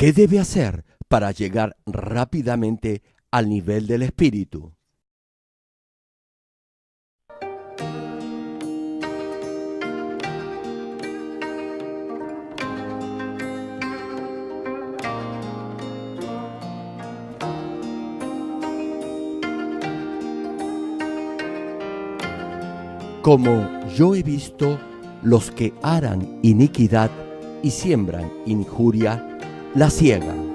¿Qué debe hacer para llegar rápidamente al nivel del Espíritu? Como yo he visto los que aran iniquidad y siembran injuria, la ciegan.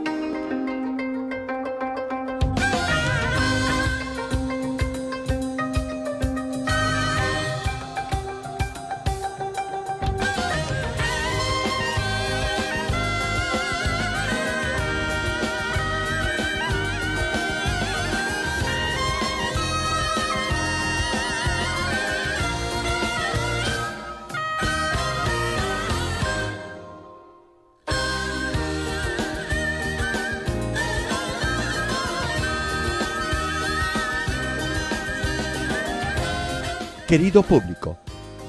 Querido público,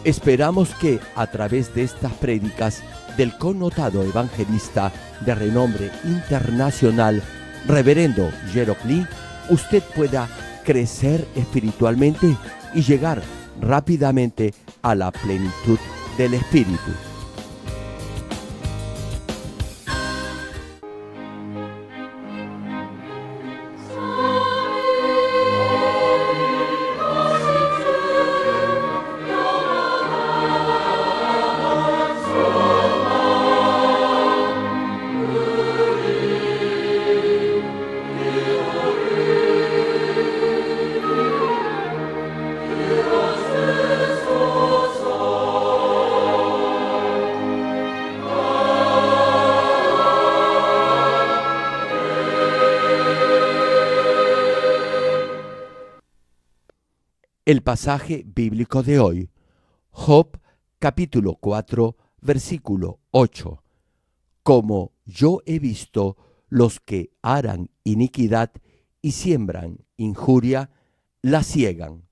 esperamos que a través de estas prédicas del connotado evangelista de renombre internacional, Reverendo Gerald Lee, usted pueda crecer espiritualmente y llegar rápidamente a la plenitud del Espíritu. El pasaje bíblico de hoy, Job capítulo 4, versículo 8. Como yo he visto los que aran iniquidad y siembran injuria, la ciegan.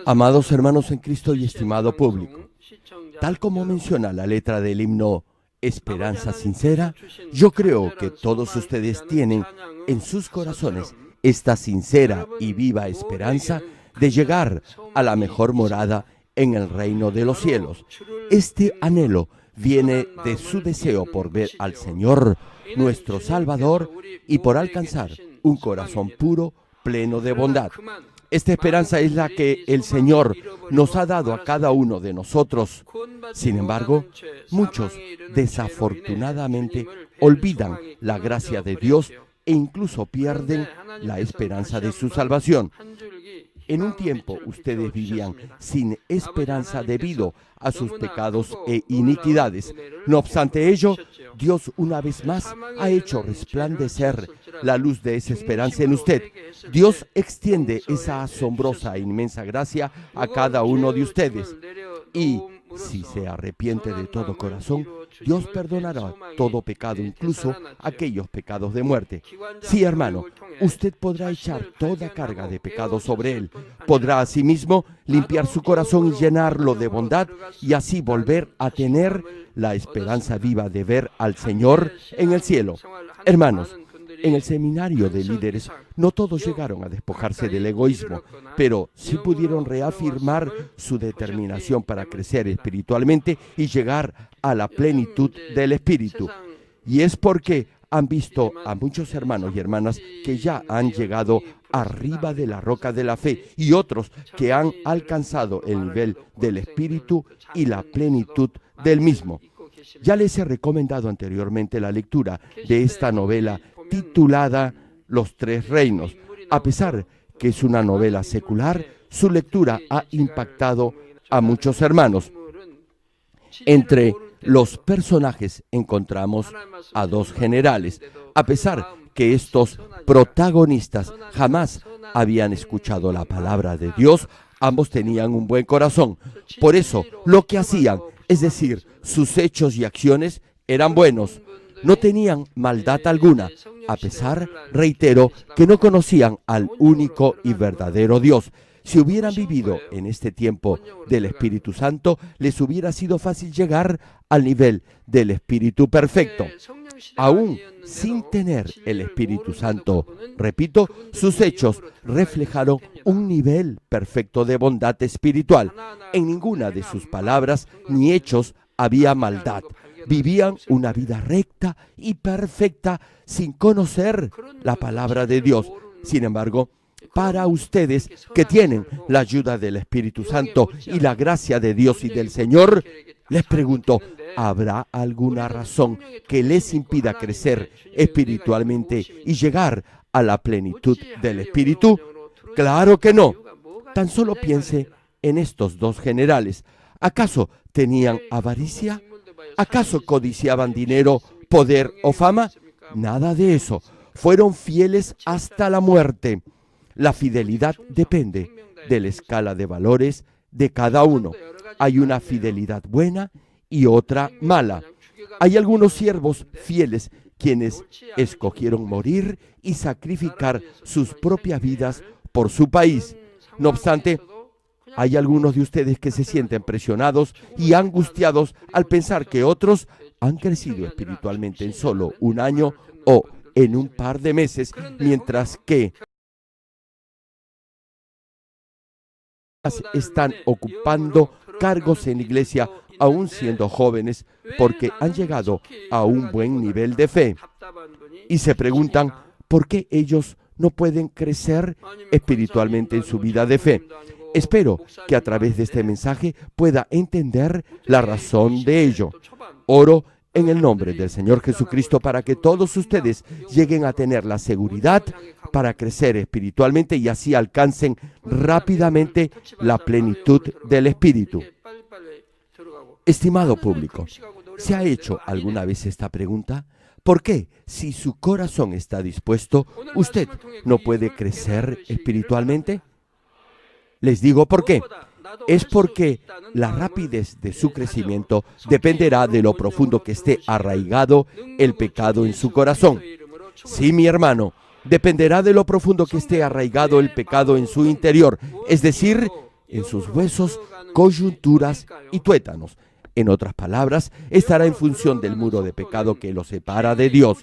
Amados hermanos en Cristo y estimado público, tal como menciona la letra del himno Esperanza Sincera, yo creo que todos ustedes tienen en sus corazones esta sincera y viva esperanza de llegar a la mejor morada en el reino de los cielos. Este anhelo viene de su deseo por ver al Señor, nuestro Salvador, y por alcanzar un corazón puro, pleno de bondad. Esta esperanza es la que el Señor nos ha dado a cada uno de nosotros. Sin embargo, muchos desafortunadamente olvidan la gracia de Dios e incluso pierden la esperanza de su salvación. En un tiempo ustedes vivían sin esperanza debido a sus pecados e iniquidades. No obstante ello, Dios una vez más ha hecho resplandecer la luz de esa esperanza en usted. Dios extiende esa asombrosa e inmensa gracia a cada uno de ustedes. Y si se arrepiente de todo corazón, Dios perdonará todo pecado, incluso aquellos pecados de muerte. Sí, hermano, usted podrá echar toda carga de pecado sobre él. Podrá asimismo limpiar su corazón y llenarlo de bondad y así volver a tener la esperanza viva de ver al Señor en el cielo. Hermanos, en el seminario de líderes no todos llegaron a despojarse del egoísmo, pero sí pudieron reafirmar su determinación para crecer espiritualmente y llegar a la plenitud del Espíritu. Y es porque han visto a muchos hermanos y hermanas que ya han llegado arriba de la roca de la fe y otros que han alcanzado el nivel del Espíritu y la plenitud del mismo. Ya les he recomendado anteriormente la lectura de esta novela titulada Los Tres Reinos. A pesar que es una novela secular, su lectura ha impactado a muchos hermanos. Entre los personajes encontramos a dos generales. A pesar que estos protagonistas jamás habían escuchado la palabra de Dios, ambos tenían un buen corazón. Por eso, lo que hacían, es decir, sus hechos y acciones, eran buenos. No tenían maldad alguna, a pesar, reitero, que no conocían al único y verdadero Dios. Si hubieran vivido en este tiempo del Espíritu Santo, les hubiera sido fácil llegar al nivel del Espíritu perfecto. Aún sin tener el Espíritu Santo, repito, sus hechos reflejaron un nivel perfecto de bondad espiritual. En ninguna de sus palabras ni hechos había maldad. Vivían una vida recta y perfecta sin conocer la palabra de Dios. Sin embargo, para ustedes que tienen la ayuda del Espíritu Santo y la gracia de Dios y del Señor, les pregunto, ¿habrá alguna razón que les impida crecer espiritualmente y llegar a la plenitud del Espíritu? Claro que no. Tan solo piense en estos dos generales. ¿Acaso tenían avaricia? ¿Acaso codiciaban dinero, poder o fama? Nada de eso. Fueron fieles hasta la muerte. La fidelidad depende de la escala de valores de cada uno. Hay una fidelidad buena y otra mala. Hay algunos siervos fieles quienes escogieron morir y sacrificar sus propias vidas por su país. No obstante, hay algunos de ustedes que se sienten presionados y angustiados al pensar que otros han crecido espiritualmente en solo un año o en un par de meses, mientras que están ocupando cargos en la iglesia aún siendo jóvenes porque han llegado a un buen nivel de fe. Y se preguntan por qué ellos no pueden crecer espiritualmente en su vida de fe. Espero que a través de este mensaje pueda entender la razón de ello. Oro en el nombre del Señor Jesucristo para que todos ustedes lleguen a tener la seguridad para crecer espiritualmente y así alcancen rápidamente la plenitud del Espíritu. Estimado público, ¿se ha hecho alguna vez esta pregunta? ¿Por qué, si su corazón está dispuesto, usted no puede crecer espiritualmente? Les digo por qué. Es porque la rapidez de su crecimiento dependerá de lo profundo que esté arraigado el pecado en su corazón. Sí, mi hermano, dependerá de lo profundo que esté arraigado el pecado en su interior, es decir, en sus huesos coyunturas y tuétanos. En otras palabras, estará en función del muro de pecado que lo separa de Dios.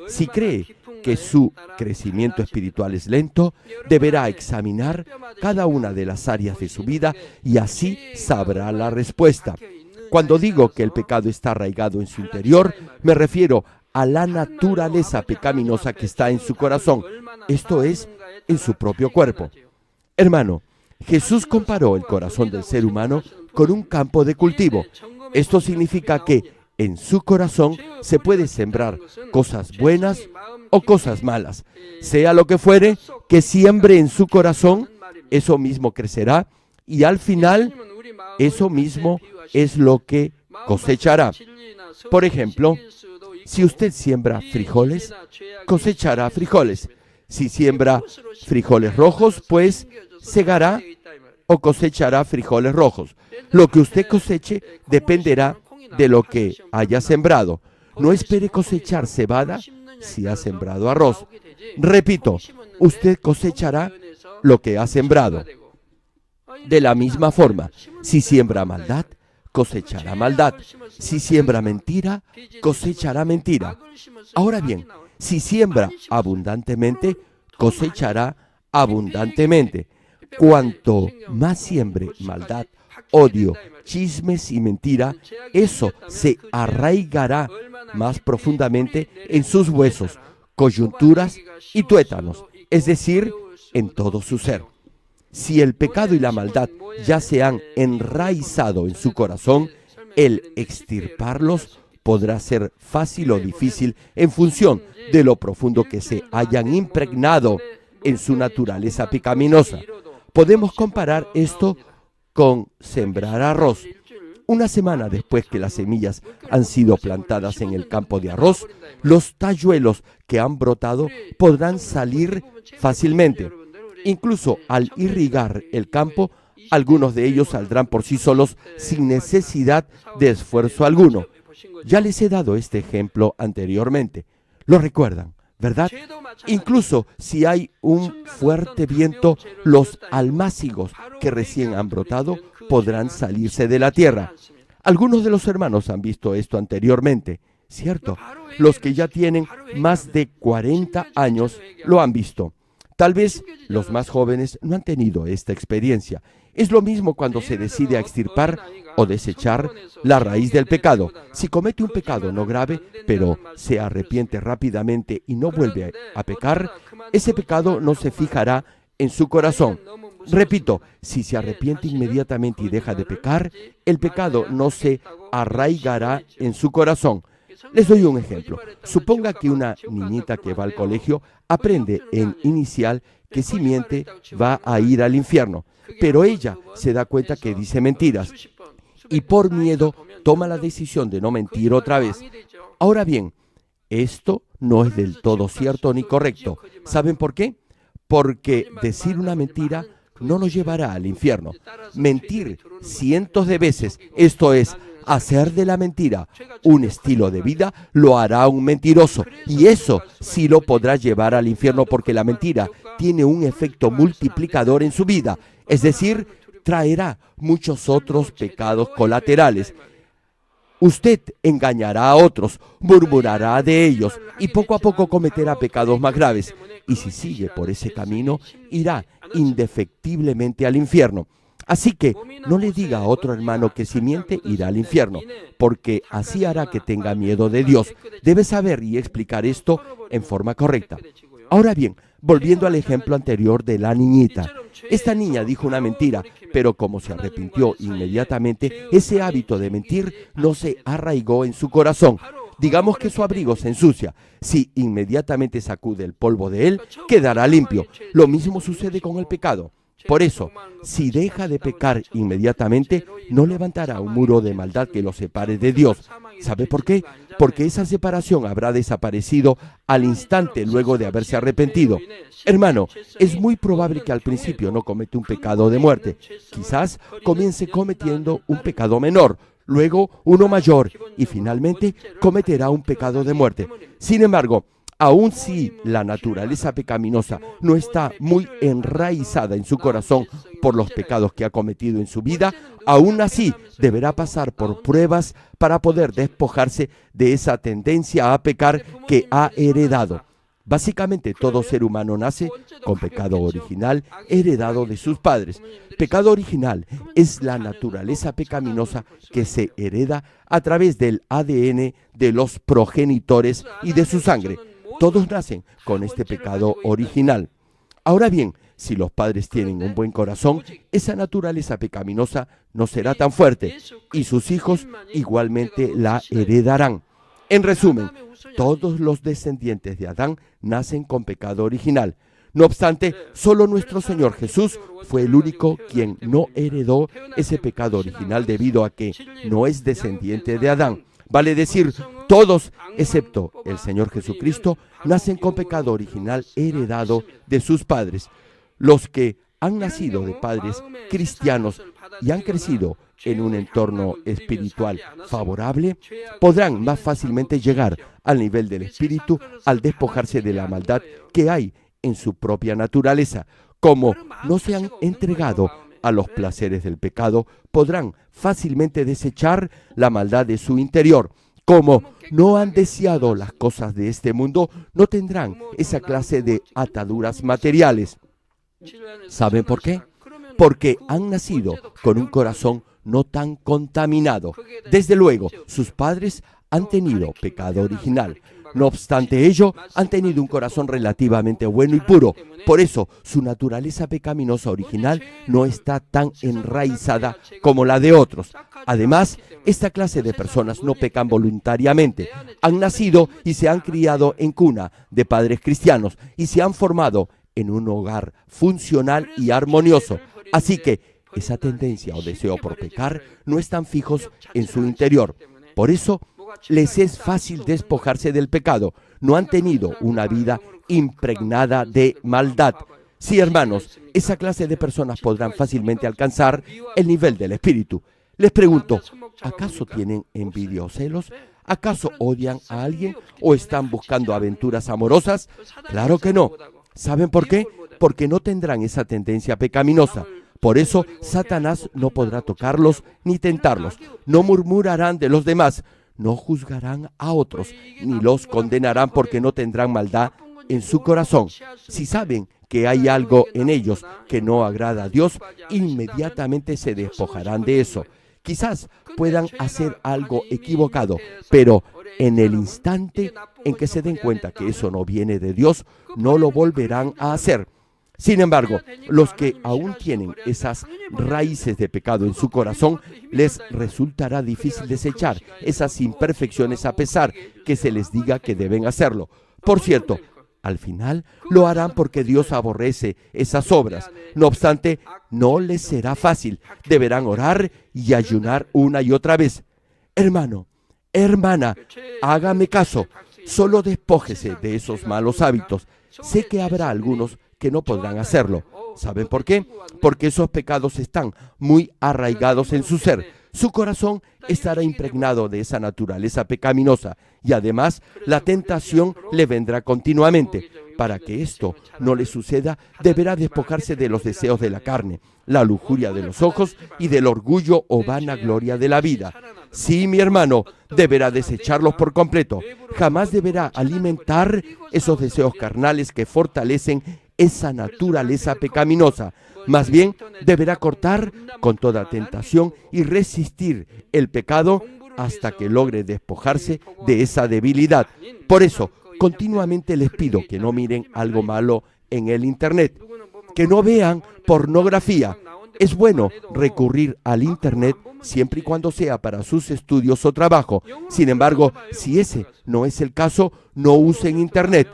Si cree que su crecimiento espiritual es lento, deberá examinar cada una de las áreas de su vida y así sabrá la respuesta. Cuando digo que el pecado está arraigado en su interior, me refiero a la naturaleza pecaminosa que está en su corazón, esto es, en su propio cuerpo. Hermano, Jesús comparó el corazón del ser humano con un campo de cultivo. Esto significa que en su corazón se puede sembrar cosas buenas o cosas malas. Sea lo que fuere que siembre en su corazón, eso mismo crecerá y al final eso mismo es lo que cosechará. Por ejemplo, si usted siembra frijoles, cosechará frijoles. Si siembra frijoles rojos, pues segará o cosechará frijoles rojos. Lo que usted coseche dependerá de lo que haya sembrado. No espere cosechar cebada si ha sembrado arroz. Repito, usted cosechará lo que ha sembrado. De la misma forma, si siembra maldad, cosechará maldad. Si siembra mentira, cosechará mentira. Ahora bien, si siembra abundantemente, cosechará abundantemente. Cuanto más siembre maldad, odio, chismes y mentira, eso se arraigará más profundamente en sus huesos, coyunturas y tuétanos, es decir, en todo su ser. Si el pecado y la maldad ya se han enraizado en su corazón, el extirparlos podrá ser fácil o difícil en función de lo profundo que se hayan impregnado en su naturaleza pecaminosa. Podemos comparar esto con sembrar arroz. Una semana después que las semillas han sido plantadas en el campo de arroz, los talluelos que han brotado podrán salir fácilmente. Incluso al irrigar el campo, algunos de ellos saldrán por sí solos sin necesidad de esfuerzo alguno. Ya les he dado este ejemplo anteriormente. ¿Lo recuerdan, verdad? Incluso si hay un fuerte viento, los almácigos que recién han brotado podrán salirse de la tierra. Algunos de los hermanos han visto esto anteriormente, ¿cierto? Los que ya tienen más de 40 años lo han visto. Tal vez los más jóvenes no han tenido esta experiencia. Es lo mismo cuando se decide a extirpar o desechar la raíz del pecado. Si comete un pecado no grave, pero se arrepiente rápidamente y no vuelve a pecar, ese pecado no se fijará en su corazón. Repito, si se arrepiente inmediatamente y deja de pecar, el pecado no se arraigará en su corazón. Les doy un ejemplo. Suponga que una niñita que va al colegio aprende en inicial que si miente va a ir al infierno, pero ella se da cuenta que dice mentiras y por miedo toma la decisión de no mentir otra vez. Ahora bien, esto no es del todo cierto ni correcto. ¿Saben por qué? Porque decir una mentira no nos llevará al infierno. Mentir cientos de veces, esto es, hacer de la mentira un estilo de vida, lo hará un mentiroso. Y eso sí lo podrá llevar al infierno porque la mentira tiene un efecto multiplicador en su vida. Es decir, traerá muchos otros pecados colaterales. Usted engañará a otros, murmurará de ellos y poco a poco cometerá pecados más graves. Y si sigue por ese camino, irá indefectiblemente al infierno. Así que no le diga a otro hermano que si miente irá al infierno, porque así hará que tenga miedo de Dios. Debe saber y explicar esto en forma correcta. Ahora bien, volviendo al ejemplo anterior de la niñita. Esta niña dijo una mentira, pero como se arrepintió inmediatamente, ese hábito de mentir no se arraigó en su corazón. Digamos que su abrigo se ensucia. Si inmediatamente sacude el polvo de él, quedará limpio. Lo mismo sucede con el pecado. Por eso, si deja de pecar inmediatamente, no levantará un muro de maldad que lo separe de Dios. ¿Sabe por qué? Porque esa separación habrá desaparecido al instante luego de haberse arrepentido. Hermano, es muy probable que al principio no cometa un pecado de muerte. Quizás comience cometiendo un pecado menor, luego uno mayor y finalmente cometerá un pecado de muerte. Sin embargo, Aun si la naturaleza pecaminosa no está muy enraizada en su corazón por los pecados que ha cometido en su vida, aún así deberá pasar por pruebas para poder despojarse de esa tendencia a pecar que ha heredado. Básicamente, todo ser humano nace con pecado original heredado de sus padres. Pecado original es la naturaleza pecaminosa que se hereda a través del ADN de los progenitores y de su sangre. Todos nacen con este pecado original. Ahora bien, si los padres tienen un buen corazón, esa naturaleza pecaminosa no será tan fuerte y sus hijos igualmente la heredarán. En resumen, todos los descendientes de Adán nacen con pecado original. No obstante, solo nuestro Señor Jesús fue el único quien no heredó ese pecado original debido a que no es descendiente de Adán. Vale decir, todos, excepto el Señor Jesucristo, nacen con pecado original heredado de sus padres. Los que han nacido de padres cristianos y han crecido en un entorno espiritual favorable, podrán más fácilmente llegar al nivel del espíritu al despojarse de la maldad que hay en su propia naturaleza. Como no se han entregado a los placeres del pecado, podrán fácilmente desechar la maldad de su interior. Como no han deseado las cosas de este mundo, no tendrán esa clase de ataduras materiales. ¿Saben por qué? Porque han nacido con un corazón no tan contaminado. Desde luego, sus padres han tenido pecado original. No obstante ello, han tenido un corazón relativamente bueno y puro. Por eso, su naturaleza pecaminosa original no está tan enraizada como la de otros. Además, esta clase de personas no pecan voluntariamente. Han nacido y se han criado en cuna de padres cristianos y se han formado en un hogar funcional y armonioso. Así que esa tendencia o deseo por pecar no están fijos en su interior. Por eso, les es fácil despojarse del pecado. No han tenido una vida impregnada de maldad. Sí, hermanos, esa clase de personas podrán fácilmente alcanzar el nivel del espíritu. Les pregunto, ¿acaso tienen envidia o celos? ¿Acaso odian a alguien o están buscando aventuras amorosas? Claro que no. ¿Saben por qué? Porque no tendrán esa tendencia pecaminosa. Por eso, Satanás no podrá tocarlos ni tentarlos. No murmurarán de los demás. No juzgarán a otros, ni los condenarán porque no tendrán maldad en su corazón. Si saben que hay algo en ellos que no agrada a Dios, inmediatamente se despojarán de eso. Quizás puedan hacer algo equivocado, pero en el instante en que se den cuenta que eso no viene de Dios, no lo volverán a hacer. Sin embargo, los que aún tienen esas raíces de pecado en su corazón, les resultará difícil desechar esas imperfecciones a pesar que se les diga que deben hacerlo. Por cierto, al final lo harán porque Dios aborrece esas obras. No obstante, no les será fácil. Deberán orar y ayunar una y otra vez. Hermano, hermana, hágame caso. Solo despójese de esos malos hábitos. Sé que habrá algunos que no podrán hacerlo. ¿Saben por qué? Porque esos pecados están muy arraigados en su ser. Su corazón estará impregnado de esa naturaleza pecaminosa y además la tentación le vendrá continuamente. Para que esto no le suceda, deberá despojarse de los deseos de la carne, la lujuria de los ojos y del orgullo o vanagloria de la vida. Sí, mi hermano, deberá desecharlos por completo. Jamás deberá alimentar esos deseos carnales que fortalecen esa naturaleza pecaminosa. Más bien, deberá cortar con toda tentación y resistir el pecado hasta que logre despojarse de esa debilidad. Por eso, continuamente les pido que no miren algo malo en el Internet, que no vean pornografía. Es bueno recurrir al Internet siempre y cuando sea para sus estudios o trabajo. Sin embargo, si ese no es el caso, no usen Internet.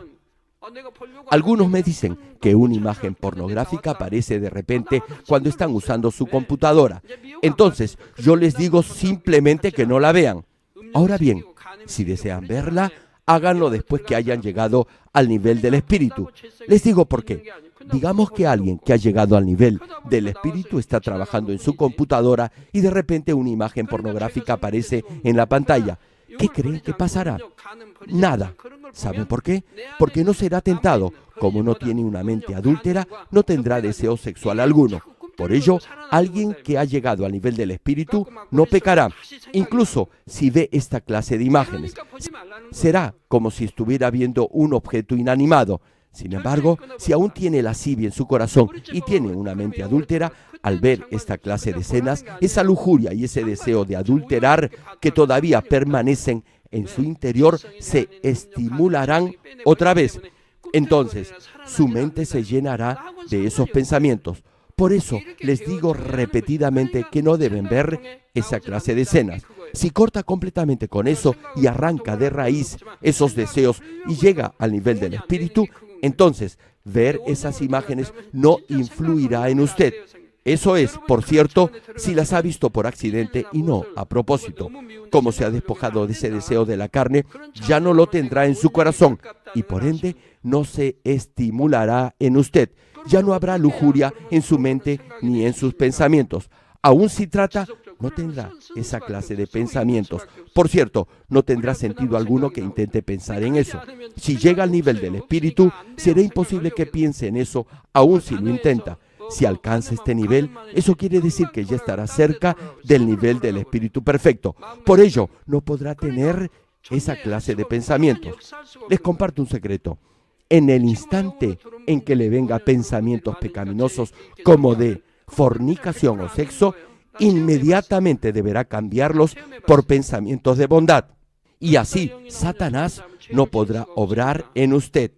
Algunos me dicen que una imagen pornográfica aparece de repente cuando están usando su computadora. Entonces, yo les digo simplemente que no la vean. Ahora bien, si desean verla, háganlo después que hayan llegado al nivel del espíritu. Les digo por qué. Digamos que alguien que ha llegado al nivel del espíritu está trabajando en su computadora y de repente una imagen pornográfica aparece en la pantalla. ¿Qué creen que pasará? Nada. ¿Saben por qué? Porque no será tentado. Como no tiene una mente adúltera, no tendrá deseo sexual alguno. Por ello, alguien que ha llegado al nivel del espíritu no pecará, incluso si ve esta clase de imágenes. Será como si estuviera viendo un objeto inanimado. Sin embargo, si aún tiene lascivia en su corazón y tiene una mente adúltera, al ver esta clase de escenas, esa lujuria y ese deseo de adulterar que todavía permanecen en su interior se estimularán otra vez. Entonces, su mente se llenará de esos pensamientos. Por eso les digo repetidamente que no deben ver esa clase de escenas. Si corta completamente con eso y arranca de raíz esos deseos y llega al nivel del espíritu, entonces ver esas imágenes no influirá en usted. Eso es, por cierto, si las ha visto por accidente y no a propósito. Como se ha despojado de ese deseo de la carne, ya no lo tendrá en su corazón y por ende no se estimulará en usted. Ya no habrá lujuria en su mente ni en sus pensamientos. Aún si trata, no tendrá esa clase de pensamientos. Por cierto, no tendrá sentido alguno que intente pensar en eso. Si llega al nivel del espíritu, será imposible que piense en eso, aun si lo intenta. Si alcanza este nivel, eso quiere decir que ya estará cerca del nivel del espíritu perfecto. Por ello, no podrá tener esa clase de pensamientos. Les comparto un secreto. En el instante en que le venga pensamientos pecaminosos como de fornicación o sexo, inmediatamente deberá cambiarlos por pensamientos de bondad. Y así, Satanás no podrá obrar en usted.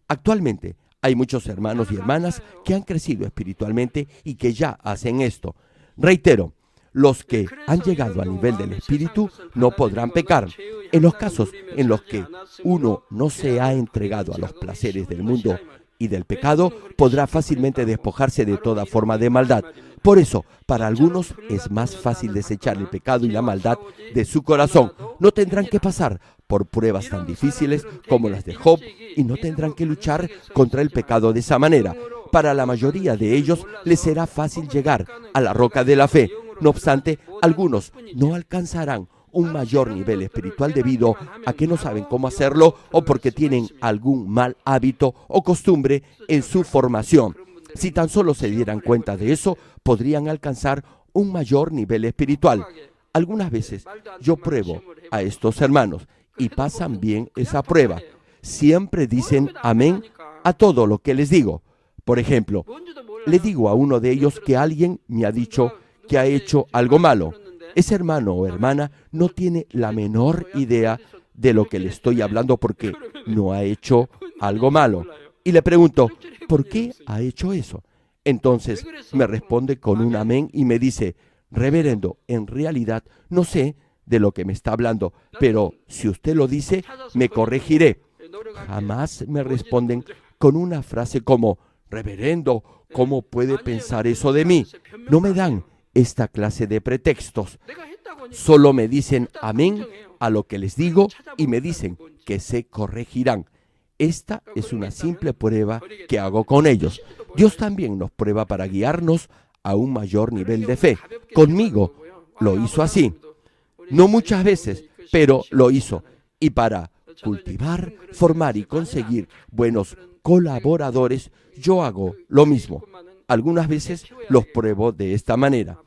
Actualmente, hay muchos hermanos y hermanas que han crecido espiritualmente y que ya hacen esto. Reitero, los que han llegado al nivel del espíritu no podrán pecar. En los casos en los que uno no se ha entregado a los placeres del mundo y del pecado, podrá fácilmente despojarse de toda forma de maldad. Por eso, para algunos es más fácil desechar el pecado y la maldad de su corazón. No tendrán que pasar por pruebas tan difíciles como las de Job y no tendrán que luchar contra el pecado de esa manera. Para la mayoría de ellos les será fácil llegar a la roca de la fe. No obstante, algunos no alcanzarán un mayor nivel espiritual debido a que no saben cómo hacerlo o porque tienen algún mal hábito o costumbre en su formación. Si tan solo se dieran cuenta de eso, podrían alcanzar un mayor nivel espiritual. Algunas veces yo pruebo a estos hermanos y pasan bien esa prueba. Siempre dicen amén a todo lo que les digo. Por ejemplo, le digo a uno de ellos que alguien me ha dicho que ha hecho algo malo. Ese hermano o hermana no tiene la menor idea de lo que le estoy hablando porque no ha hecho algo malo. Y le pregunto, ¿por qué ha hecho eso? Entonces me responde con un amén y me dice, reverendo, en realidad no sé de lo que me está hablando, pero si usted lo dice, me corregiré. Jamás me responden con una frase como, reverendo, ¿cómo puede pensar eso de mí? No me dan esta clase de pretextos. Solo me dicen amén a lo que les digo y me dicen que se corregirán. Esta es una simple prueba que hago con ellos. Dios también nos prueba para guiarnos a un mayor nivel de fe. Conmigo lo hizo así. No muchas veces, pero lo hizo. Y para cultivar, formar y conseguir buenos colaboradores, yo hago lo mismo. Algunas veces los pruebo de esta manera.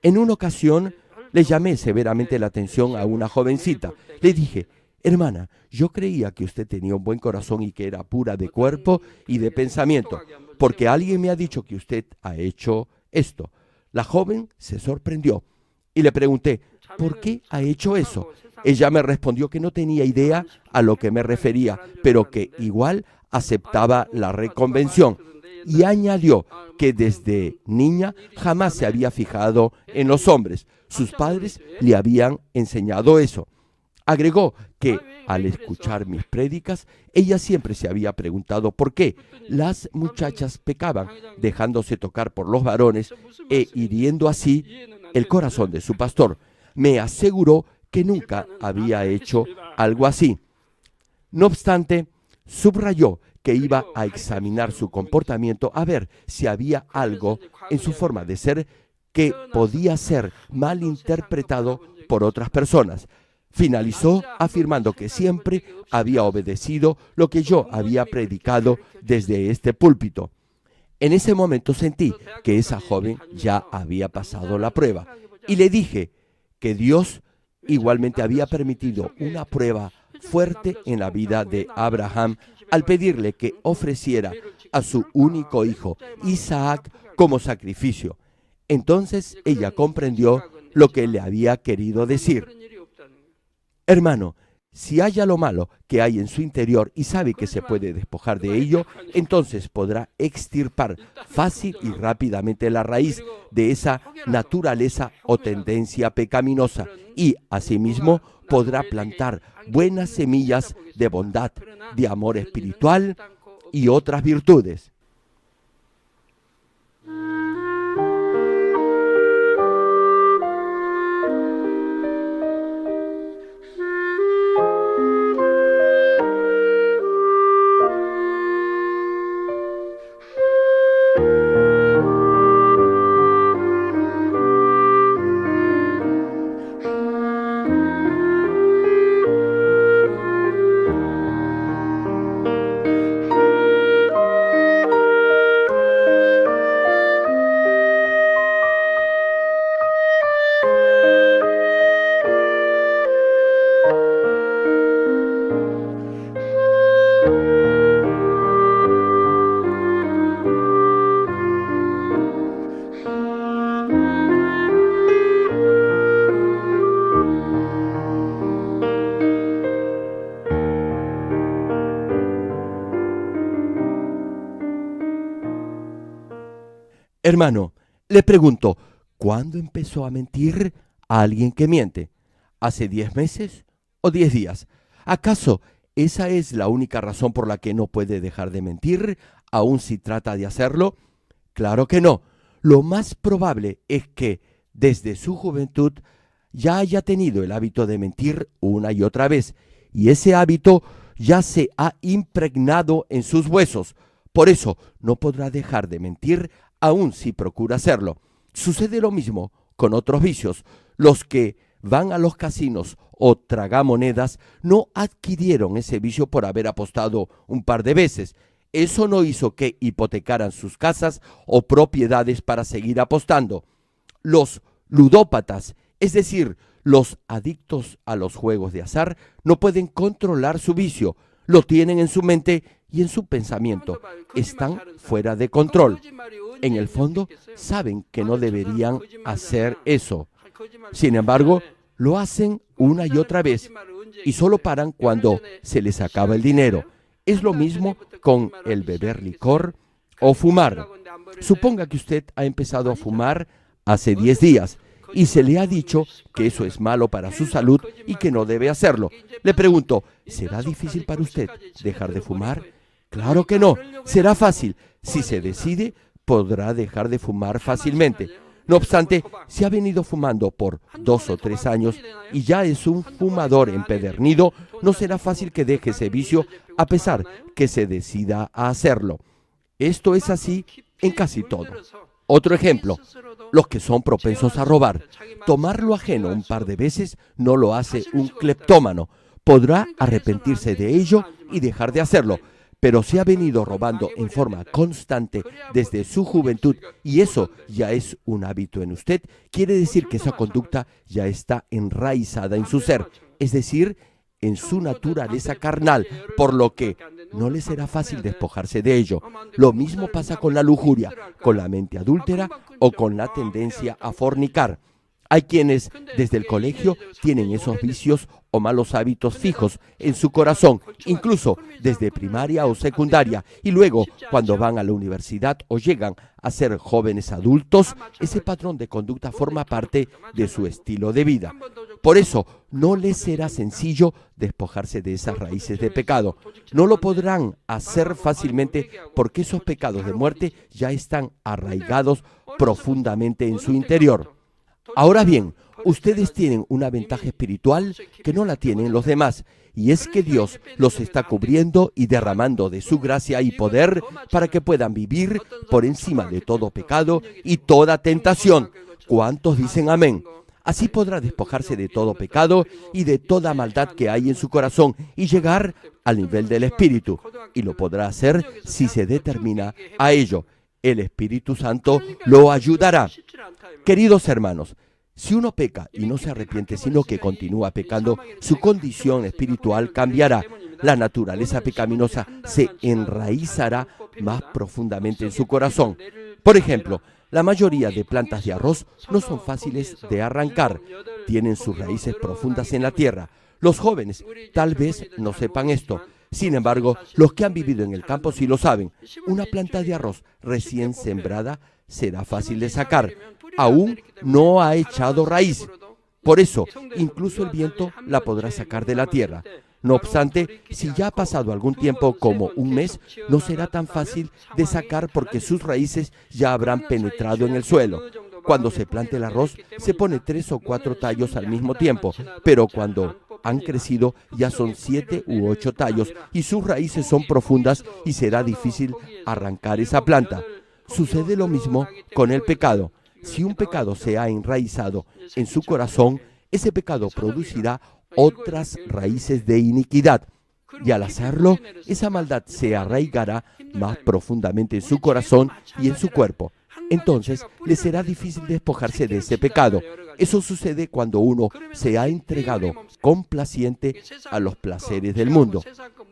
En una ocasión le llamé severamente la atención a una jovencita. Le dije, hermana, yo creía que usted tenía un buen corazón y que era pura de cuerpo y de pensamiento, porque alguien me ha dicho que usted ha hecho esto. La joven se sorprendió y le pregunté, ¿por qué ha hecho eso? Ella me respondió que no tenía idea a lo que me refería, pero que igual aceptaba la reconvención. Y añadió que desde niña jamás se había fijado en los hombres. Sus padres le habían enseñado eso. Agregó que al escuchar mis prédicas, ella siempre se había preguntado por qué las muchachas pecaban, dejándose tocar por los varones e hiriendo así el corazón de su pastor. Me aseguró que nunca había hecho algo así. No obstante, subrayó que iba a examinar su comportamiento a ver si había algo en su forma de ser que podía ser malinterpretado por otras personas. Finalizó afirmando que siempre había obedecido lo que yo había predicado desde este púlpito. En ese momento sentí que esa joven ya había pasado la prueba y le dije que Dios igualmente había permitido una prueba fuerte en la vida de Abraham al pedirle que ofreciera a su único hijo, Isaac, como sacrificio. Entonces ella comprendió lo que le había querido decir. Hermano, si halla lo malo que hay en su interior y sabe que se puede despojar de ello, entonces podrá extirpar fácil y rápidamente la raíz de esa naturaleza o tendencia pecaminosa y, asimismo, podrá plantar buenas semillas de bondad, de amor espiritual y otras virtudes. Hermano, le pregunto, ¿cuándo empezó a mentir a alguien que miente? ¿Hace 10 meses o 10 días? ¿Acaso esa es la única razón por la que no puede dejar de mentir, aun si trata de hacerlo? Claro que no. Lo más probable es que desde su juventud ya haya tenido el hábito de mentir una y otra vez, y ese hábito ya se ha impregnado en sus huesos. Por eso no podrá dejar de mentir aun si procura hacerlo. Sucede lo mismo con otros vicios. Los que van a los casinos o tragamonedas no adquirieron ese vicio por haber apostado un par de veces. Eso no hizo que hipotecaran sus casas o propiedades para seguir apostando. Los ludópatas, es decir, los adictos a los juegos de azar, no pueden controlar su vicio. Lo tienen en su mente y en su pensamiento. Están fuera de control. En el fondo, saben que no deberían hacer eso. Sin embargo, lo hacen una y otra vez y solo paran cuando se les acaba el dinero. Es lo mismo con el beber licor o fumar. Suponga que usted ha empezado a fumar hace 10 días y se le ha dicho que eso es malo para su salud y que no debe hacerlo. Le pregunto, ¿será difícil para usted dejar de fumar? Claro que no, será fácil. Si se decide, podrá dejar de fumar fácilmente. No obstante, si ha venido fumando por 2 o 3 años y ya es un fumador empedernido, no será fácil que deje ese vicio a pesar que se decida a hacerlo. Esto es así en casi todo. Otro ejemplo, los que son propensos a robar. Tomar lo ajeno un par de veces no lo hace un cleptómano. Podrá arrepentirse de ello y dejar de hacerlo. Pero si ha venido robando en forma constante desde su juventud y eso ya es un hábito en usted, quiere decir que esa conducta ya está enraizada en su ser, es decir, en su naturaleza carnal, por lo que no le será fácil despojarse de ello. Lo mismo pasa con la lujuria, con la mente adúltera o con la tendencia a fornicar. Hay quienes desde el colegio tienen esos vicios o malos hábitos fijos en su corazón, incluso desde primaria o secundaria, y luego cuando van a la universidad o llegan a ser jóvenes adultos, ese patrón de conducta forma parte de su estilo de vida. Por eso no les será sencillo despojarse de esas raíces de pecado. No lo podrán hacer fácilmente porque esos pecados de muerte ya están arraigados profundamente en su interior. Ahora bien, ustedes tienen una ventaja espiritual que no la tienen los demás, y es que Dios los está cubriendo y derramando de su gracia y poder para que puedan vivir por encima de todo pecado y toda tentación. ¿Cuántos dicen amén? Así podrá despojarse de todo pecado y de toda maldad que hay en su corazón y llegar al nivel del Espíritu. Y lo podrá hacer si se determina a ello. El Espíritu Santo lo ayudará. Queridos hermanos, si uno peca y no se arrepiente, sino que continúa pecando, su condición espiritual cambiará. La naturaleza pecaminosa se enraizará más profundamente en su corazón. Por ejemplo, la mayoría de plantas de arroz no son fáciles de arrancar. Tienen sus raíces profundas en la tierra. Los jóvenes tal vez no sepan esto. Sin embargo, los que han vivido en el campo sí lo saben. Una planta de arroz recién sembrada será fácil de sacar. Aún no ha echado raíz. Por eso, incluso el viento la podrá sacar de la tierra. No obstante, si ya ha pasado algún tiempo, como un mes, no será tan fácil de sacar porque sus raíces ya habrán penetrado en el suelo. Cuando se planta el arroz, se pone 3 o 4 tallos al mismo tiempo, pero cuando han crecido ya son 7 u 8 tallos y sus raíces son profundas y será difícil arrancar esa planta. Sucede lo mismo con el pecado. Si un pecado se ha enraizado en su corazón, ese pecado producirá otras raíces de iniquidad. Y al hacerlo, esa maldad se arraigará más profundamente en su corazón y en su cuerpo. Entonces, le será difícil despojarse de ese pecado. Eso sucede cuando uno se ha entregado complaciente a los placeres del mundo.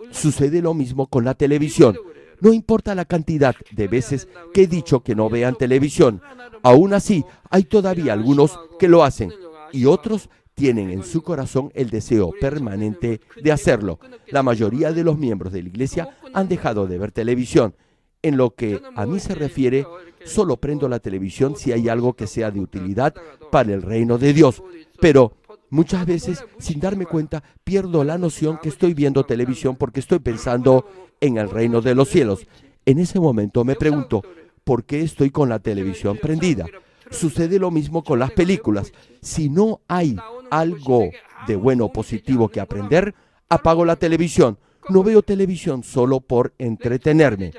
Sucede lo mismo con la televisión. No importa la cantidad de veces que he dicho que no vean televisión. Aún así, hay todavía algunos que lo hacen y otros tienen en su corazón el deseo permanente de hacerlo. La mayoría de los miembros de la iglesia han dejado de ver televisión. En lo que a mí se refiere, solo prendo la televisión si hay algo que sea de utilidad para el reino de Dios. Pero muchas veces, sin darme cuenta, pierdo la noción que estoy viendo televisión porque estoy pensando en el reino de los cielos. En ese momento me pregunto, ¿por qué estoy con la televisión prendida? Sucede lo mismo con las películas. Si no hay algo de bueno o positivo que aprender, apago la televisión. No veo televisión solo por entretenerme.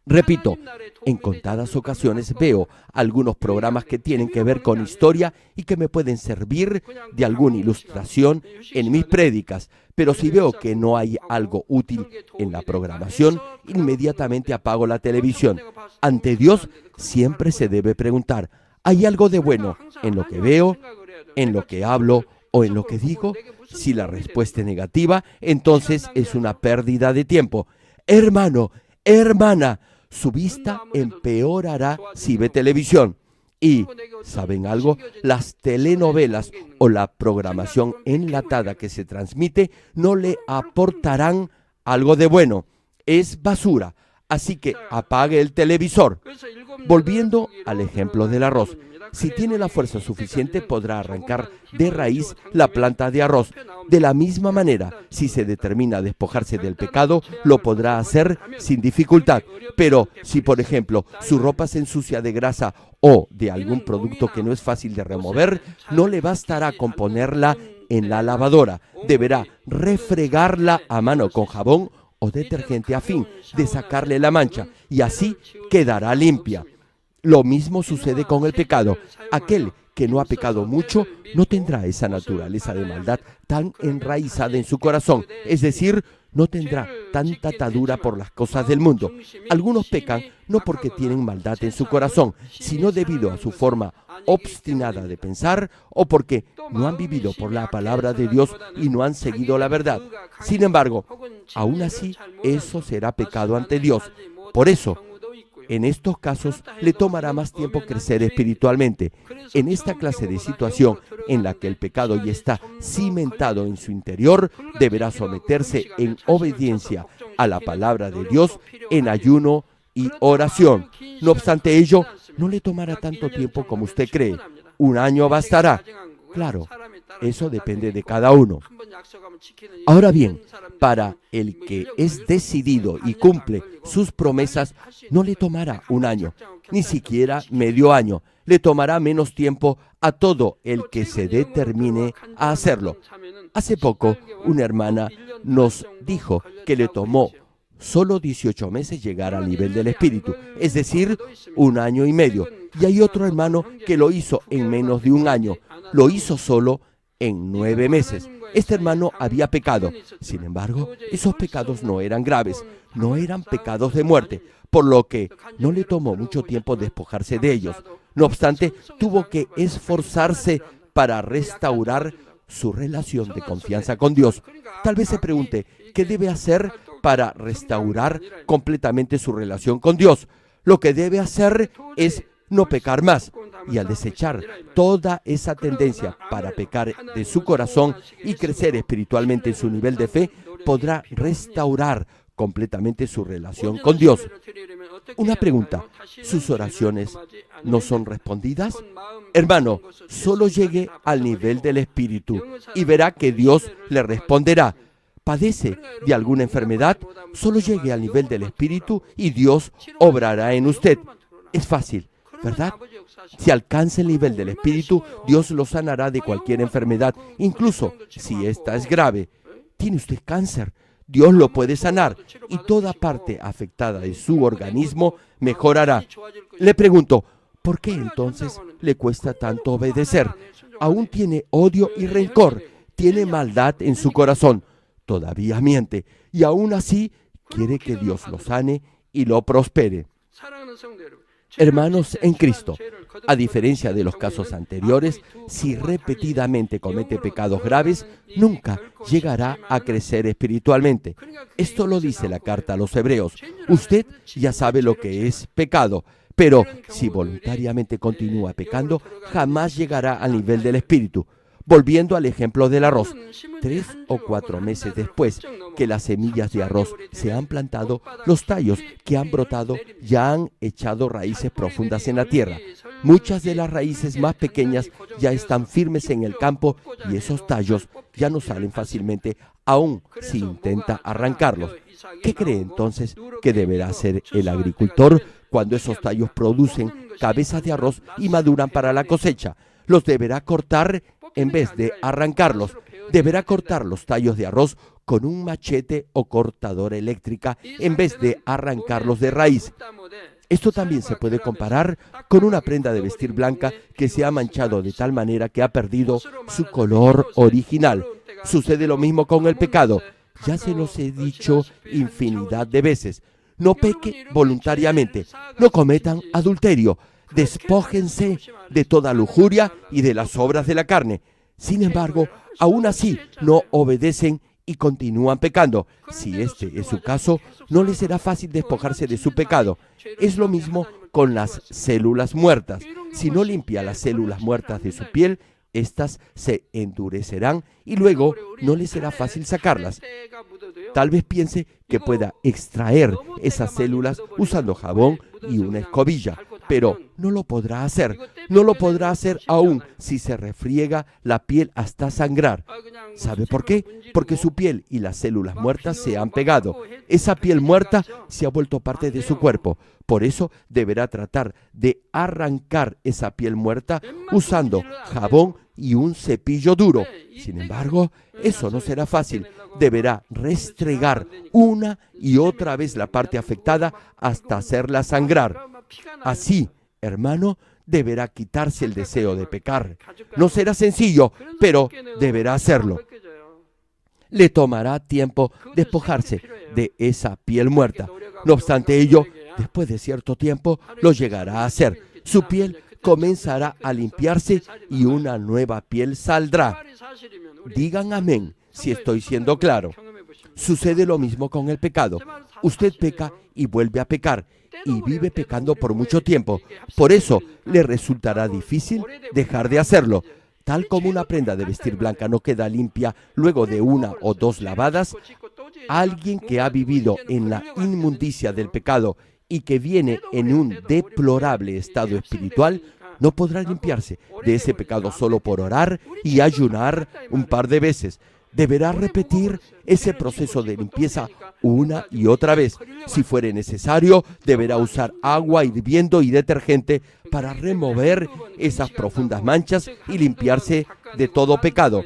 Repito, en contadas ocasiones veo algunos programas que tienen que ver con historia y que me pueden servir de alguna ilustración en mis prédicas, pero si veo que no hay algo útil en la programación, inmediatamente apago la televisión. Ante Dios siempre se debe preguntar, ¿hay algo de bueno en lo que veo, en lo que hablo o en lo que digo? Si la respuesta es negativa, entonces es una pérdida de tiempo. Hermano, hermana, su vista empeorará si ve televisión. Y, ¿saben algo? Las telenovelas o la programación enlatada que se transmite no le aportarán algo de bueno. Es basura. Así que apague el televisor. Volviendo al ejemplo del arroz. Si tiene la fuerza suficiente, podrá arrancar de raíz la planta de arroz. De la misma manera, si se determina a despojarse del pecado, lo podrá hacer sin dificultad. Pero si, por ejemplo, su ropa se ensucia de grasa o de algún producto que no es fácil de remover, no le bastará con ponerla en la lavadora. Deberá refregarla a mano con jabón o detergente a fin de sacarle la mancha, y así quedará limpia. Lo mismo sucede con el pecado. Aquel que no ha pecado mucho no tendrá esa naturaleza de maldad tan enraizada en su corazón, es decir, no tendrá tanta atadura por las cosas del mundo. Algunos pecan no porque tienen maldad en su corazón, sino debido a su forma obstinada de pensar o porque no han vivido por la palabra de Dios y no han seguido la verdad. Sin embargo, aún así, eso será pecado ante Dios. Por eso, en estos casos, le tomará más tiempo crecer espiritualmente. En esta clase de situación en la que el pecado ya está cimentado en su interior, deberá someterse en obediencia a la palabra de Dios en ayuno y oración. No obstante ello, no le tomará tanto tiempo como usted cree. 1 año bastará. Claro, eso depende de cada uno. Ahora bien, para el que es decidido y cumple sus promesas, no le tomará 1 año, ni siquiera medio año. Le tomará menos tiempo a todo el que se determine a hacerlo. Hace poco, una hermana nos dijo que le tomó solo 18 meses llegar al nivel del Espíritu, es decir, 1 año y medio. Y hay otro hermano que lo hizo en menos de 1 año. lo hizo solo en 9 meses. Este hermano había pecado. Sin embargo, esos pecados no eran graves, no eran pecados de muerte, por lo que no le tomó mucho tiempo despojarse de ellos. No obstante, tuvo que esforzarse para restaurar su relación de confianza con Dios. Tal vez se pregunte, ¿qué debe hacer para restaurar completamente su relación con Dios? Lo que debe hacer es no pecar más. Y al desechar toda esa tendencia para pecar de su corazón y crecer espiritualmente en su nivel de fe, podrá restaurar completamente su relación con Dios. Una pregunta, ¿sus oraciones no son respondidas? Hermano, solo llegue al nivel del Espíritu y verá que Dios le responderá. ¿Padece de alguna enfermedad? Solo llegue al nivel del Espíritu y Dios obrará en usted. Es fácil, ¿verdad? Si alcanza el nivel del Espíritu, Dios lo sanará de cualquier enfermedad, incluso si esta es grave. ¿Tiene usted cáncer? Dios lo puede sanar y toda parte afectada de su organismo mejorará. Le pregunto, ¿por qué entonces le cuesta tanto obedecer? Aún tiene odio y rencor, tiene maldad en su corazón, todavía miente y aún así quiere que Dios lo sane y lo prospere. Hermanos en Cristo, a diferencia de los casos anteriores, si repetidamente comete pecados graves, nunca llegará a crecer espiritualmente. Esto lo dice la carta a los Hebreos. Usted ya sabe lo que es pecado, pero si voluntariamente continúa pecando, jamás llegará al nivel del Espíritu. Volviendo al ejemplo del arroz, 3 o 4 meses después que las semillas de arroz se han plantado, los tallos que han brotado ya han echado raíces profundas en la tierra. Muchas de las raíces más pequeñas ya están firmes en el campo y esos tallos ya no salen fácilmente, aun si intenta arrancarlos. ¿Qué cree entonces que deberá hacer el agricultor cuando esos tallos producen cabezas de arroz y maduran para la cosecha? Los deberá cortar en vez de arrancarlos. Deberá cortar los tallos de arroz con un machete o cortadora eléctrica en vez de arrancarlos de raíz. Esto también se puede comparar con una prenda de vestir blanca que se ha manchado de tal manera que ha perdido su color original. Sucede lo mismo con el pecado. Ya se los he dicho infinidad de veces. No peque voluntariamente. No cometan adulterio. Despójense de toda lujuria y de las obras de la carne. Sin embargo, aún así no obedecen y continúan pecando. Si este es su caso, no les será fácil despojarse de su pecado. Es lo mismo con las células muertas. Si no limpia las células muertas de su piel, éstas se endurecerán y luego no les será fácil sacarlas. Tal vez piense que pueda extraer esas células usando jabón y una escobilla, pero no lo podrá hacer. No lo podrá hacer aún si se refriega la piel hasta sangrar. ¿Sabe por qué? Porque su piel y las células muertas se han pegado. Esa piel muerta se ha vuelto parte de su cuerpo. Por eso deberá tratar de arrancar esa piel muerta usando jabón y un cepillo duro. Sin embargo, eso no será fácil. Deberá restregar una y otra vez la parte afectada hasta hacerla sangrar. Así, hermano, deberá quitarse el deseo de pecar. No será sencillo, pero deberá hacerlo. Le tomará tiempo despojarse de esa piel muerta. No obstante ello, después de cierto tiempo, lo llegará a hacer. Su piel comenzará a limpiarse y una nueva piel saldrá. Digan amén si estoy siendo claro. Sucede lo mismo con el pecado. Usted peca y vuelve a pecar y vive pecando por mucho tiempo. Por eso le resultará difícil dejar de hacerlo. Tal como una prenda de vestir blanca no queda limpia luego de 1 o 2 lavadas, alguien que ha vivido en la inmundicia del pecado y que viene en un deplorable estado espiritual, no podrá limpiarse de ese pecado solo por orar y ayunar un par de veces. Deberá repetir ese proceso de limpieza una y otra vez. Si fuere necesario, deberá usar agua hirviendo y detergente para remover esas profundas manchas y limpiarse de todo pecado.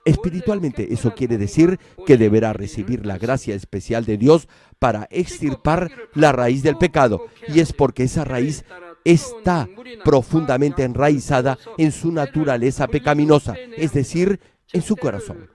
Espiritualmente, eso quiere decir que deberá recibir la gracia especial de Dios para extirpar la raíz del pecado. Y es porque esa raíz está profundamente enraizada en su naturaleza pecaminosa, es decir, en su corazón.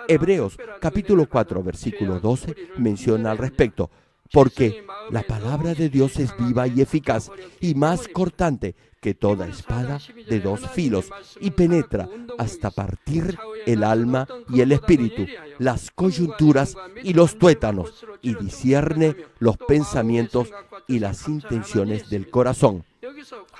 Hebreos capítulo 4, versículo 12 menciona al respecto, porque la palabra de Dios es viva y eficaz y más cortante que toda espada de dos filos y penetra hasta partir el alma y el espíritu, las coyunturas y los tuétanos, y discierne los pensamientos y las intenciones del corazón.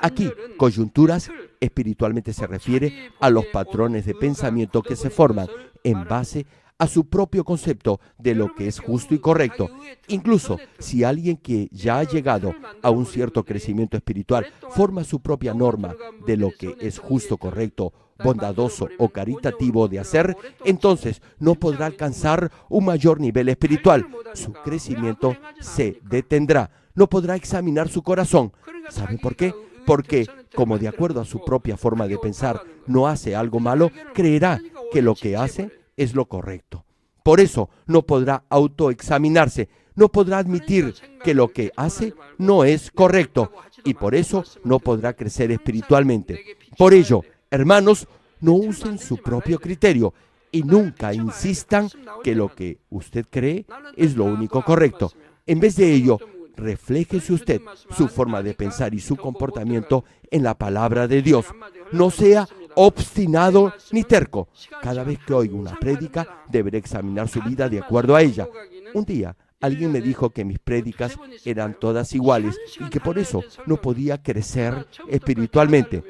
Aquí, coyunturas espiritualmente se refiere a los patrones de pensamiento que se forman en base a su propio concepto de lo que es justo y correcto. Incluso si alguien que ya ha llegado a un cierto crecimiento espiritual forma su propia norma de lo que es justo, correcto, bondadoso o caritativo de hacer, entonces no podrá alcanzar un mayor nivel espiritual. Su crecimiento se detendrá. No podrá examinar su corazón. ¿Sabe por qué? Porque, como de acuerdo a su propia forma de pensar, no hace algo malo, creerá que lo que hace es lo correcto. Por eso no podrá autoexaminarse, no podrá admitir que lo que hace no es correcto y por eso no podrá crecer espiritualmente. Por ello, hermanos, no usen su propio criterio y nunca insistan que lo que usted cree es lo único correcto. En vez de ello, refléjese usted su forma de pensar y su comportamiento en la palabra de Dios. No sea obstinado ni terco. Cada vez que oiga una prédica, deberá examinar su vida de acuerdo a ella. Un día, alguien me dijo que mis prédicas eran todas iguales y que por eso no podía crecer espiritualmente.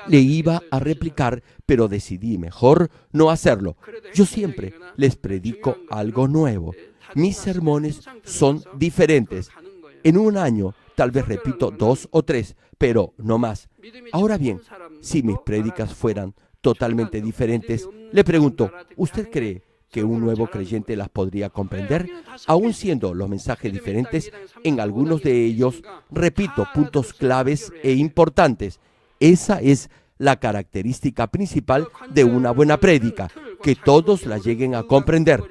Le iba a replicar, pero decidí mejor no hacerlo. Yo siempre les predico algo nuevo. Mis sermones son diferentes. En un año, tal vez repito 2 o 3, pero no más. Ahora bien, si mis prédicas fueran totalmente diferentes, le pregunto, ¿usted cree que un nuevo creyente las podría comprender? Aún siendo los mensajes diferentes, en algunos de ellos repito puntos claves e importantes. Esa es la característica principal de una buena prédica, que todos la lleguen a comprender,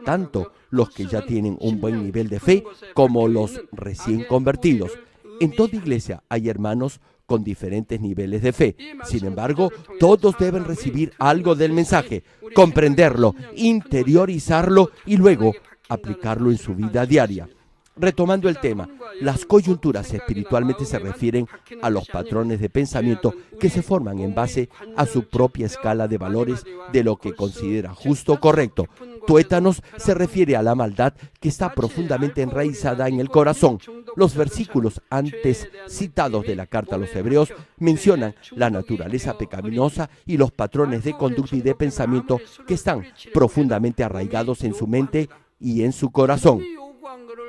tanto los que ya tienen un buen nivel de fe como los recién convertidos. En toda iglesia hay hermanos con diferentes niveles de fe. Sin embargo, todos deben recibir algo del mensaje, comprenderlo, interiorizarlo y luego aplicarlo en su vida diaria. Retomando el tema, las coyunturas espiritualmente se refieren a los patrones de pensamiento que se forman en base a su propia escala de valores de lo que considera justo o correcto. Tuétanos se refiere a la maldad que está profundamente enraizada en el corazón. Los versículos antes citados de la carta a los Hebreos mencionan la naturaleza pecaminosa y los patrones de conducta y de pensamiento que están profundamente arraigados en su mente y en su corazón.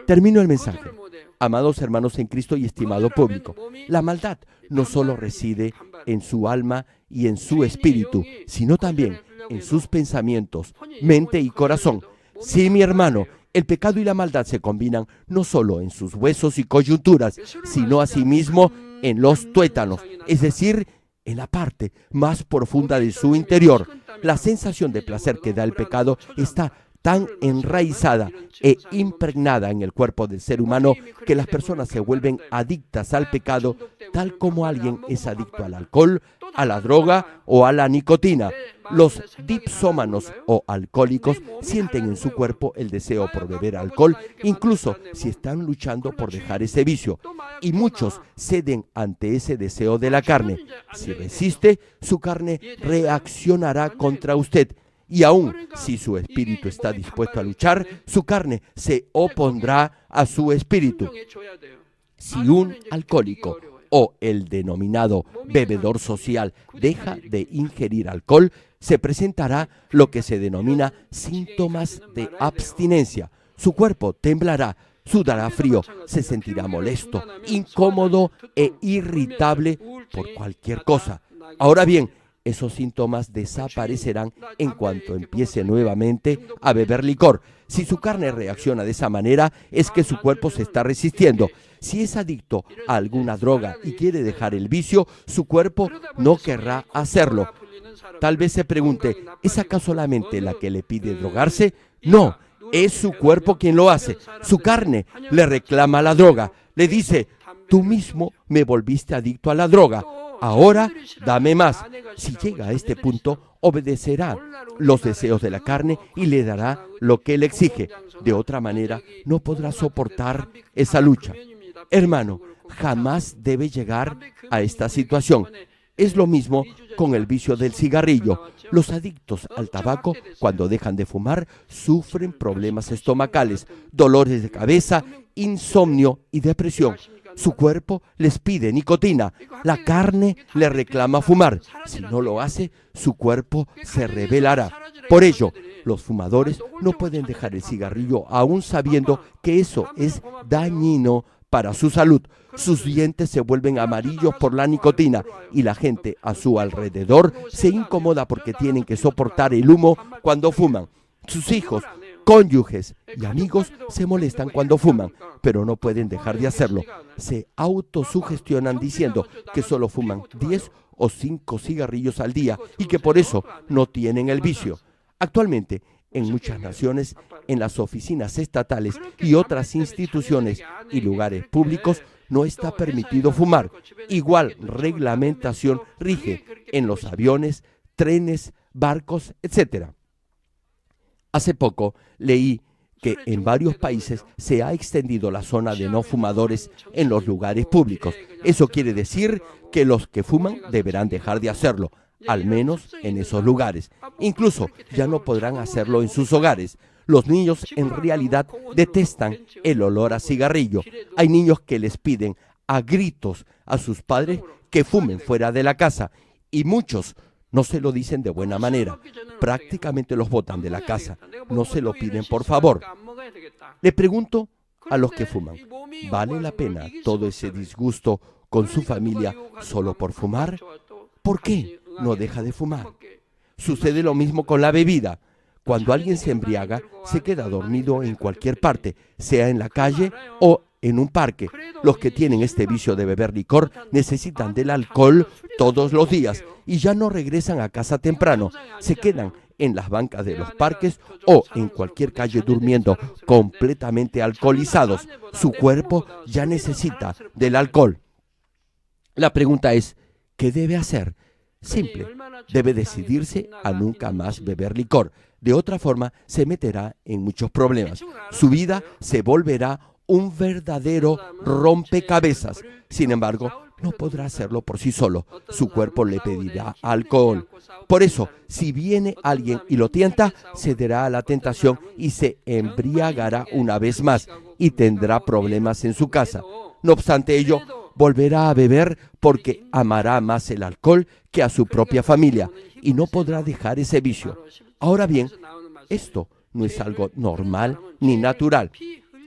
Termino el mensaje. Amados hermanos en Cristo y estimado público, la maldad no solo reside en su alma y en su espíritu, sino también en sus pensamientos, mente y corazón. Sí, mi hermano, el pecado y la maldad se combinan no solo en sus huesos y coyunturas, sino asimismo en los tuétanos, es decir, en la parte más profunda de su interior. La sensación de placer que da el pecado está tan enraizada e impregnada en el cuerpo del ser humano que las personas se vuelven adictas al pecado, tal como alguien es adicto al alcohol, a la droga o a la nicotina. Los dipsómanos o alcohólicos sienten en su cuerpo el deseo por beber alcohol, incluso si están luchando por dejar ese vicio. Y muchos ceden ante ese deseo de la carne. Si resiste, su carne reaccionará contra usted. Y aun si su espíritu está dispuesto a luchar, su carne se opondrá a su espíritu. Si un alcohólico o el denominado bebedor social deja de ingerir alcohol, se presentará lo que se denomina síntomas de abstinencia. Su cuerpo temblará, sudará frío, se sentirá molesto, incómodo e irritable por cualquier cosa. Ahora bien, esos síntomas desaparecerán en cuanto empiece nuevamente a beber licor. Si su carne reacciona de esa manera, es que su cuerpo se está resistiendo. Si es adicto a alguna droga y quiere dejar el vicio, su cuerpo no querrá hacerlo. Tal vez se pregunte, ¿es acaso la mente la que le pide drogarse? No, es su cuerpo quien lo hace. Su carne le reclama la droga. Le dice, Tú mismo me volviste adicto a la droga. Ahora dame más. Si llega a este punto, obedecerá los deseos de la carne y le dará lo que él exige. De otra manera, no podrá soportar esa lucha. Hermano, jamás debe llegar a esta situación. Es lo mismo con el vicio del cigarrillo. Los adictos al tabaco, cuando dejan de fumar, sufren problemas estomacales, dolores de cabeza, insomnio y depresión. Su cuerpo les pide nicotina. La carne le reclama fumar. Si no lo hace, su cuerpo se rebelará. Por ello, los fumadores no pueden dejar el cigarrillo aún sabiendo que eso es dañino para su salud. Sus dientes se vuelven amarillos por la nicotina y la gente a su alrededor se incomoda porque tienen que soportar el humo cuando fuman. Sus hijos, cónyuges y amigos se molestan cuando fuman, pero no pueden dejar de hacerlo. Se autosugestionan diciendo que solo fuman 10 o 5 cigarrillos al día y que por eso no tienen el vicio. Actualmente, en muchas naciones, en las oficinas estatales y otras instituciones y lugares públicos, no está permitido fumar. Igual reglamentación rige en los aviones, trenes, barcos, etc. Hace poco leí que en varios países se ha extendido la zona de no fumadores en los lugares públicos. Eso quiere decir que los que fuman deberán dejar de hacerlo, al menos en esos lugares. Incluso ya no podrán hacerlo en sus hogares. Los niños en realidad detestan el olor a cigarrillo. Hay niños que les piden a gritos a sus padres que fumen fuera de la casa y muchos no se lo dicen de buena manera. Prácticamente los botan de la casa. No se lo piden por favor. Le pregunto a los que fuman, ¿vale la pena todo ese disgusto con su familia solo por fumar? ¿Por qué no deja de fumar? Sucede lo mismo con la bebida. Cuando alguien se embriaga, se queda dormido en cualquier parte, sea en la calle o en un parque. Los que tienen este vicio de beber licor necesitan del alcohol todos los días y ya no regresan a casa temprano. Se quedan en las bancas de los parques o en cualquier calle durmiendo completamente alcoholizados. Su cuerpo ya necesita del alcohol. La pregunta es, ¿qué debe hacer? Simple, debe decidirse a nunca más beber licor. De otra forma, se meterá en muchos problemas. Su vida se volverá un verdadero rompecabezas. Sin embargo, no podrá hacerlo por sí solo. Su cuerpo le pedirá alcohol. Por eso, si viene alguien y lo tienta, cederá a la tentación y se embriagará una vez más y tendrá problemas en su casa. No obstante ello, volverá a beber porque amará más el alcohol que a su propia familia y no podrá dejar ese vicio. Ahora bien, esto no es algo normal ni natural.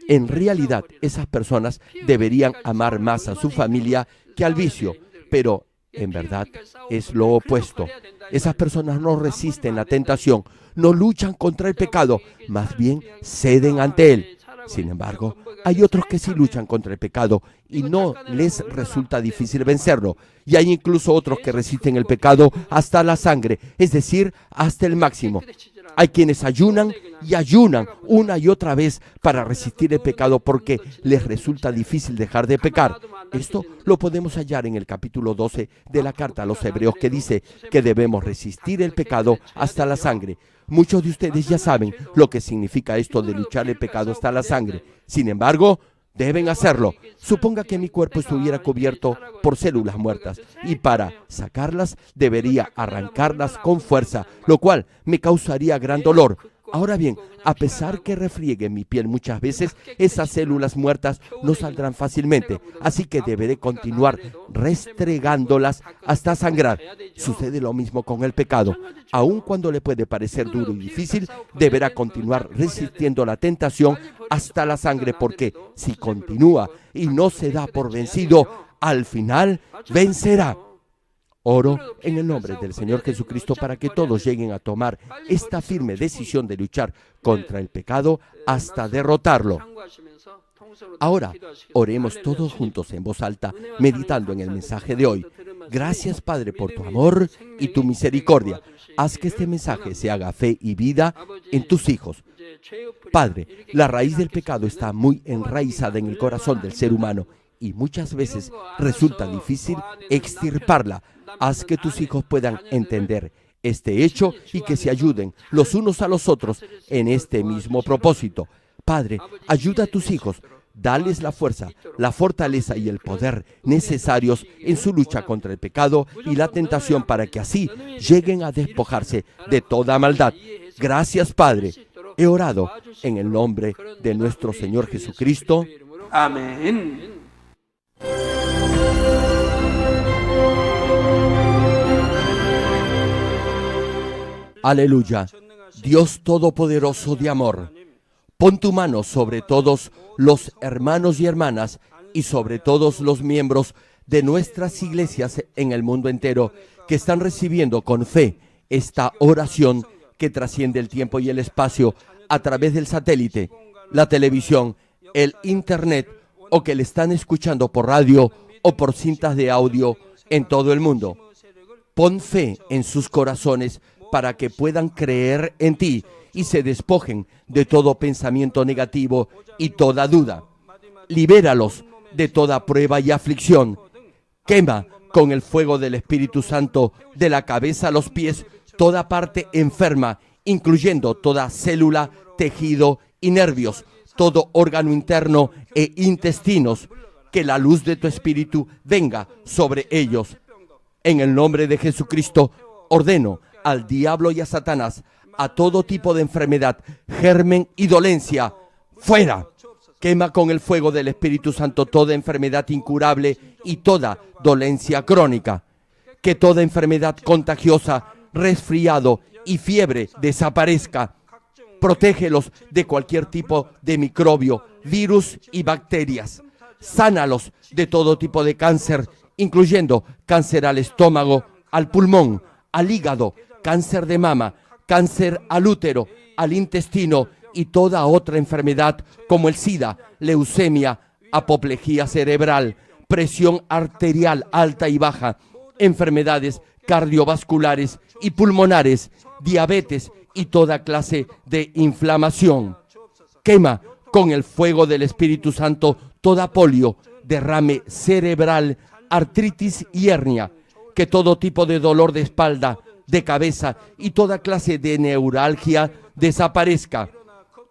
En realidad, esas personas deberían amar más a su familia que al vicio, pero en verdad es lo opuesto. Esas personas no resisten la tentación, no luchan contra el pecado, más bien ceden ante él. Sin embargo, hay otros que sí luchan contra el pecado y no les resulta difícil vencerlo. Y hay incluso otros que resisten el pecado hasta la sangre, es decir, hasta el máximo. Hay quienes ayunan y ayunan una y otra vez para resistir el pecado porque les resulta difícil dejar de pecar. Esto lo podemos hallar en el capítulo 12 de la carta a los Hebreos, que dice que debemos resistir el pecado hasta la sangre. Muchos de ustedes ya saben lo que significa esto de luchar el pecado hasta la sangre. Sin embargo, deben hacerlo. Suponga que mi cuerpo estuviera cubierto por células muertas y para sacarlas debería arrancarlas con fuerza, lo cual me causaría gran dolor. Ahora bien, a pesar que refriegue mi piel muchas veces, esas células muertas no saldrán fácilmente, así que deberé continuar restregándolas hasta sangrar. Sucede lo mismo con el pecado. Aun cuando le puede parecer duro y difícil, deberá continuar resistiendo la tentación hasta la sangre, porque si continúa y no se da por vencido, al final vencerá. Oro en el nombre del Señor Jesucristo para que todos lleguen a tomar esta firme decisión de luchar contra el pecado hasta derrotarlo. Ahora, oremos todos juntos en voz alta, meditando en el mensaje de hoy. Gracias, Padre, por tu amor y tu misericordia. Haz que este mensaje se haga fe y vida en tus hijos. Padre, la raíz del pecado está muy enraizada en el corazón del ser humano y muchas veces resulta difícil extirparla. Haz que tus hijos puedan entender este hecho y que se ayuden los unos a los otros en este mismo propósito. Padre, ayuda a tus hijos, dales la fuerza, la fortaleza y el poder necesarios en su lucha contra el pecado y la tentación para que así lleguen a despojarse de toda maldad. Gracias, Padre. He orado en el nombre de nuestro Señor Jesucristo. Amén. Aleluya. Dios Todopoderoso de amor, pon tu mano sobre todos los hermanos y hermanas y sobre todos los miembros de nuestras iglesias en el mundo entero que están recibiendo con fe esta oración que trasciende el tiempo y el espacio a través del satélite, la televisión, el internet o que le están escuchando por radio o por cintas de audio en todo el mundo. Pon fe en sus corazones para que puedan creer en ti y se despojen de todo pensamiento negativo y toda duda. Libéralos de toda prueba y aflicción. Quema con el fuego del Espíritu Santo de la cabeza a los pies toda parte enferma, incluyendo toda célula, tejido y nervios, todo órgano interno e intestinos. Que la luz de tu Espíritu venga sobre ellos. En el nombre de Jesucristo, ordeno al diablo y a Satanás, a todo tipo de enfermedad, germen y dolencia, fuera. Quema con el fuego del Espíritu Santo toda enfermedad incurable y toda dolencia crónica. Que toda enfermedad contagiosa, resfriado y fiebre desaparezca. Protégelos de cualquier tipo de microbio, virus y bacterias. Sánalos de todo tipo de cáncer, incluyendo cáncer al estómago, al pulmón, al hígado, cáncer de mama, cáncer al útero, al intestino y toda otra enfermedad como el SIDA, leucemia, apoplejía cerebral, presión arterial alta y baja, enfermedades cardiovasculares y pulmonares, diabetes y toda clase de inflamación. Quema con el fuego del Espíritu Santo toda polio, derrame cerebral, artritis y hernia. Que todo tipo de dolor de espalda, de cabeza y toda clase de neuralgia desaparezca.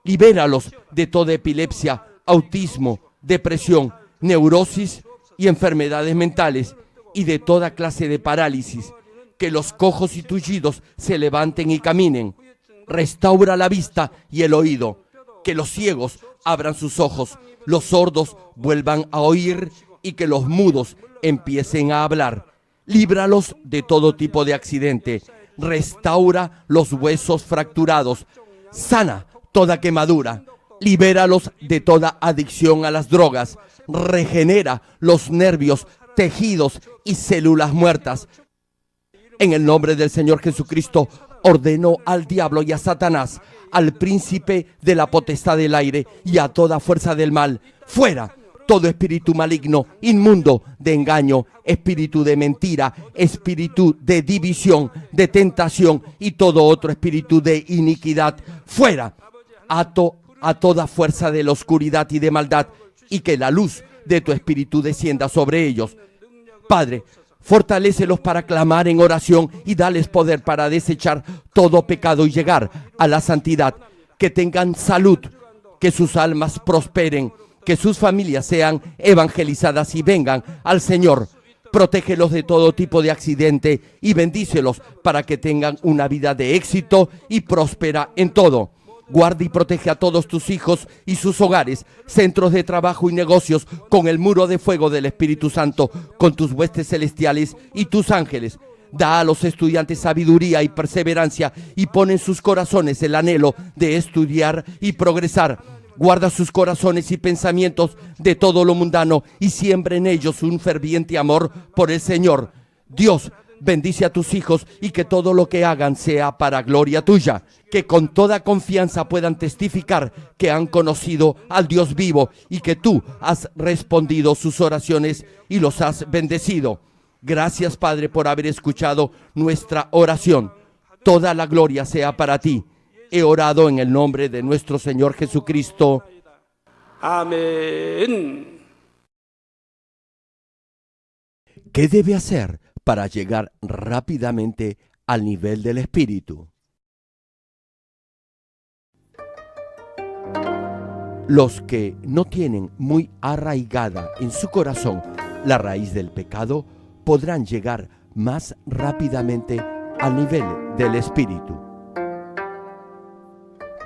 Libéralos de toda epilepsia, autismo, depresión, neurosis y enfermedades mentales y de toda clase de parálisis. Que los cojos y tullidos se levanten y caminen. Restaura la vista y el oído. Que los ciegos abran sus ojos, los sordos vuelvan a oír y que los mudos empiecen a hablar. Líbralos de todo tipo de accidente. Restaura los huesos fracturados. Sana toda quemadura. Libéralos de toda adicción a las drogas. Regenera los nervios, tejidos y células muertas. En el nombre del Señor Jesucristo, ordeno al diablo y a Satanás, al príncipe de la potestad del aire y a toda fuerza del mal, fuera. Todo espíritu maligno, inmundo, de engaño, espíritu de mentira, espíritu de división, de tentación y todo otro espíritu de iniquidad, fuera. Ato a toda fuerza de la oscuridad y de maldad y que la luz de tu espíritu descienda sobre ellos. Padre, fortalécelos para clamar en oración y dales poder para desechar todo pecado y llegar a la santidad. Que tengan salud, que sus almas prosperen, que sus familias sean evangelizadas y vengan al Señor. Protégelos de todo tipo de accidente y bendícelos para que tengan una vida de éxito y próspera en todo. Guarda y protege a todos tus hijos y sus hogares, centros de trabajo y negocios con el muro de fuego del Espíritu Santo, con tus huestes celestiales y tus ángeles. Da a los estudiantes sabiduría y perseverancia y pon en sus corazones el anhelo de estudiar y progresar. Guarda sus corazones y pensamientos de todo lo mundano y siembra en ellos un ferviente amor por el Señor. Dios, bendice a tus hijos y que todo lo que hagan sea para gloria tuya. Que con toda confianza puedan testificar que han conocido al Dios vivo y que tú has respondido sus oraciones y los has bendecido. Gracias, Padre, por haber escuchado nuestra oración. Toda la gloria sea para ti. He orado en el nombre de nuestro Señor Jesucristo. Amén. ¿Qué debe hacer para llegar rápidamente al nivel del Espíritu? Los que no tienen muy arraigada en su corazón la raíz del pecado podrán llegar más rápidamente al nivel del Espíritu.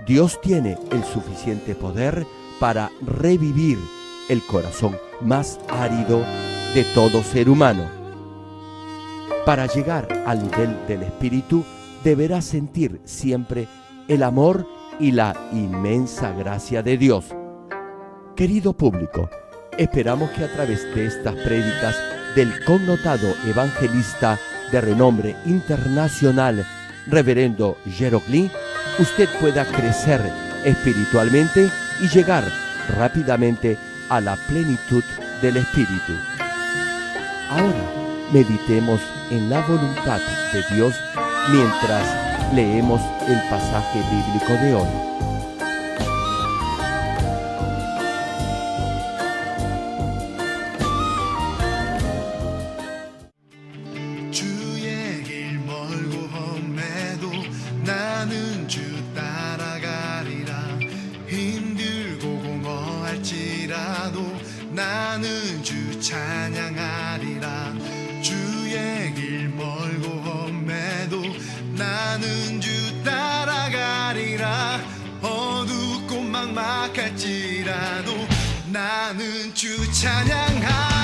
Dios tiene el suficiente poder para revivir el corazón más árido de todo ser humano. Para llegar al nivel del Espíritu, deberás sentir siempre el amor y la inmensa gracia de Dios. Querido público, esperamos que a través de estas prédicas del connotado evangelista de renombre internacional, Reverendo Gerald Lee, usted pueda crecer espiritualmente y llegar rápidamente a la plenitud del Espíritu. Ahora meditemos en la voluntad de Dios mientras leemos el pasaje bíblico de hoy. 주의 길 멀고 험해도 나는 주 따라가리라. 힘들고 공허할지라도 나는 주 찬양하리라. 주의 길 멀고 험해도 나는 주 따라가리라. 어둡고 막막할지라도 나는 주 찬양하리라.